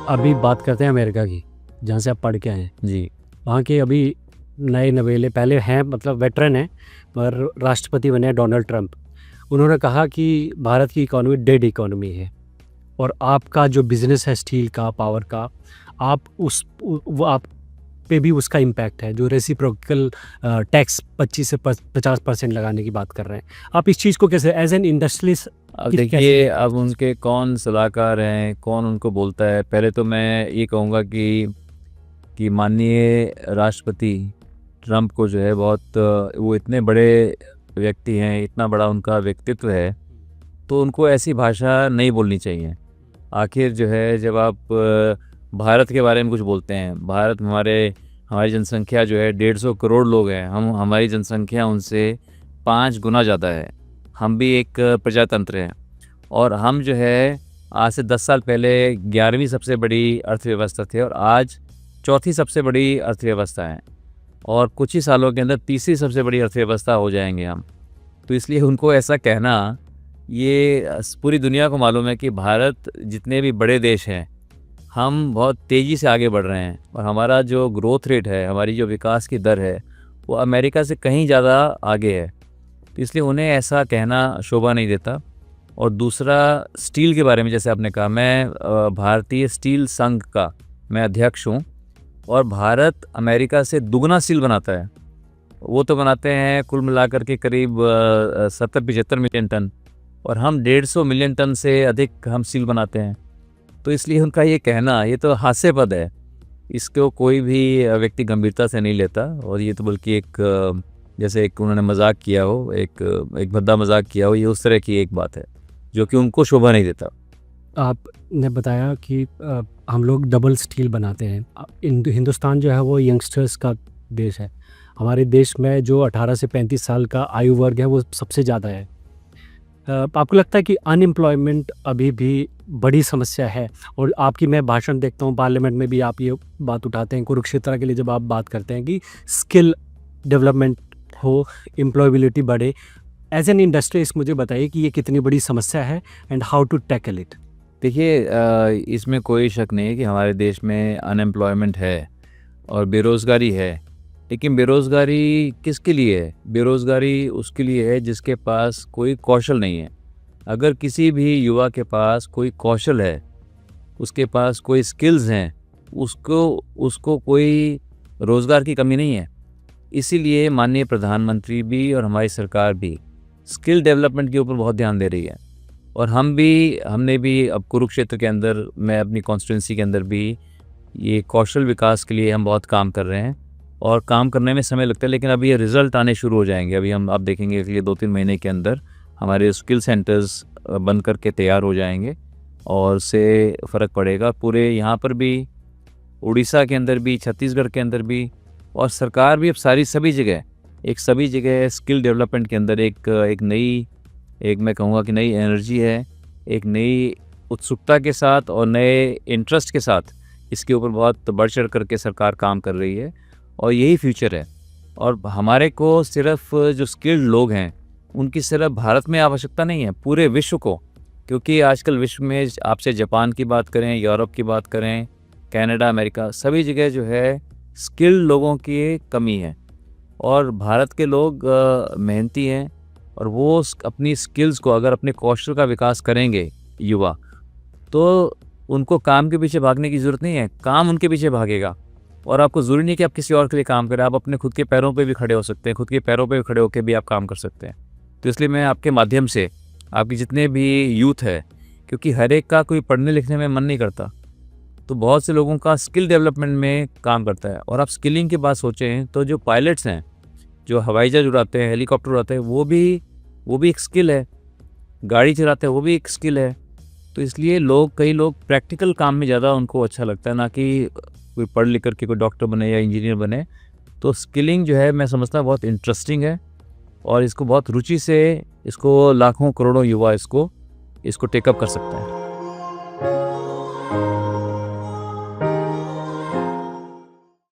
अभी बात करते हैं अमेरिका की, जहाँ से आप पढ़ के आए हैं। जी। वहाँ के अभी नए नवेले पहले हैं, मतलब वेटरन हैं, पर राष्ट्रपति बने हैं डोनाल्ड ट्रंप। उन्होंने कहा कि भारत की इकॉनमी डेड इकॉनमी है और आपका जो बिज़नेस है स्टील का, पावर का, आप वो आप पे भी उसका इम्पैक्ट है, जो रेसिप्रोकल टैक्स 25 से 50% लगाने की बात कर रहे हैं। आप इस चीज़ को कैसे एज एन इंडस्ट्रियलिस्ट अब देखिए, अब उनके कौन सलाहकार हैं, कौन उनको बोलता है। पहले तो मैं ये कहूँगा कि माननीय राष्ट्रपति ट्रंप को जो है बहुत वो इतने बड़े व्यक्ति हैं, इतना बड़ा उनका व्यक्तित्व है, तो उनको ऐसी भाषा नहीं बोलनी चाहिए। आखिर जो है, जब आप भारत के बारे में कुछ बोलते हैं, भारत में हमारी जनसंख्या जो है 150 करोड़ लोग हैं। हमारी जनसंख्या उनसे 5 गुना ज़्यादा है। हम भी एक प्रजातंत्र हैं और हम जो है आज से 10 साल पहले 11वीं सबसे बड़ी अर्थव्यवस्था थे और आज चौथी सबसे बड़ी अर्थव्यवस्था है और कुछ ही सालों के अंदर तीसरी सबसे बड़ी अर्थव्यवस्था हो जाएंगे हम। तो इसलिए उनको ऐसा कहना, ये पूरी दुनिया को मालूम है कि भारत जितने भी बड़े देश हैं, हम बहुत तेज़ी से आगे बढ़ रहे हैं और हमारा जो ग्रोथ रेट है, हमारी जो विकास की दर है, वो अमेरिका से कहीं ज़्यादा आगे है। तो इसलिए उन्हें ऐसा कहना शोभा नहीं देता। और दूसरा, स्टील के बारे में जैसे आपने कहा, मैं भारतीय स्टील संघ का मैं अध्यक्ष हूँ और भारत अमेरिका से दुगना स्टील बनाता है। वो तो बनाते हैं कुल मिलाकर के करीब 70-75 मिलियन टन और हम 150 मिलियन टन से अधिक हम स्टील बनाते हैं। तो इसलिए उनका ये कहना, ये तो हास्यास्पद है, इसको कोई भी व्यक्ति गंभीरता से नहीं लेता। और ये तो बल्कि एक जैसे एक उन्होंने मजाक किया हो, एक भद्दा मजाक किया हो, ये उस तरह की एक बात है जो कि उनको शोभा नहीं देता। आपने बताया कि हम लोग डबल स्टील बनाते हैं। हिंदुस्तान जो है वो यंगस्टर्स का देश है। हमारे देश में जो 18 से 35 साल का आयु वर्ग है वो सबसे ज़्यादा है। आपको लगता है कि अनएम्प्लॉयमेंट अभी भी बड़ी समस्या है? और आपकी मैं भाषण देखता हूँ पार्लियामेंट में भी, आप ये बात उठाते हैं कुरुक्षेत्र के लिए, जब आप बात करते हैं कि स्किल डेवलपमेंट हो, एम्प्लॉयबिलिटी बढ़े। एज एन इंडस्ट्रियलिस्ट मुझे बताइए कि ये कितनी बड़ी समस्या है and how to tackle it. देखिए, इसमें कोई शक नहीं है कि हमारे देश में अनएम्प्लॉयमेंट है और बेरोज़गारी है। लेकिन बेरोज़गारी किसके लिए है? बेरोज़गारी उसके लिए है जिसके पास कोई कौशल नहीं है। अगर किसी भी युवा के पास कोई कौशल है, उसके पास कोई स्किल्स हैं, उसको कोई रोज़गार की कमी नहीं है। इसीलिए माननीय प्रधानमंत्री भी और हमारी सरकार भी स्किल डेवलपमेंट के ऊपर बहुत ध्यान दे रही है। और हमने भी अब कुरुक्षेत्र के अंदर, मैं अपनी कॉन्स्टिट्यूंसी के अंदर भी ये कौशल विकास के लिए हम बहुत काम कर रहे हैं और काम करने में समय लगता है, लेकिन अभी ये रिज़ल्ट आने शुरू हो जाएंगे। अभी आप देखेंगे कि 2-3 महीने के अंदर हमारे स्किल सेंटर्स बन कर के तैयार हो जाएंगे और उससे फ़र्क पड़ेगा पूरे यहाँ पर भी, उड़ीसा के अंदर भी, छत्तीसगढ़ के अंदर भी। और सरकार भी अब सभी जगह स्किल डेवलपमेंट के अंदर एक मैं कहूँगा कि नई एनर्जी है, एक नई उत्सुकता के साथ और नए इंटरेस्ट के साथ इसके ऊपर बहुत बढ़ चढ़ करके सरकार काम कर रही है और यही फ्यूचर है। और हमारे को सिर्फ जो स्किल्ड लोग हैं उनकी सिर्फ भारत में आवश्यकता नहीं है, पूरे विश्व को। क्योंकि आजकल विश्व में आपसे जापान की बात करें, यूरोप की बात करें, कनाडा, अमेरिका, सभी जगह जो है स्किल्ड लोगों की कमी है। और भारत के लोग मेहनती हैं और वो अपनी स्किल्स को, अगर अपने कौशल का विकास करेंगे युवा, तो उनको काम के पीछे भागने की ज़रूरत नहीं है, काम उनके पीछे भागेगा। और आपको ज़रूरी नहीं कि आप किसी और के लिए काम करें, आप अपने खुद के पैरों पे भी खड़े हो सकते हैं, खुद के पैरों पे भी खड़े होकर भी आप काम कर सकते हैं। तो इसलिए मैं आपके माध्यम से आपकी जितने भी यूथ है, क्योंकि हर एक का कोई पढ़ने लिखने में मन नहीं करता, तो बहुत से लोगों का स्किल डेवलपमेंट में काम करता है। और आप स्किलिंग की बात सोचें तो जो पायलट्स हैं, जो हवाई जहाज उड़ाते हैं, हेलीकॉप्टर उड़ाते हैं, वो भी एक स्किल है। गाड़ी चलाते हैं, वो भी एक स्किल है। तो इसलिए कई लोग प्रैक्टिकल काम में ज़्यादा उनको अच्छा लगता है, ना कि कोई पढ़ लिख कर के कोई डॉक्टर बने या इंजीनियर बने। तो स्किलिंग जो है मैं समझता हूँ बहुत इंटरेस्टिंग है और इसको बहुत रुचि से, इसको लाखों करोड़ों युवा इसको टेकअप कर सकते हैं।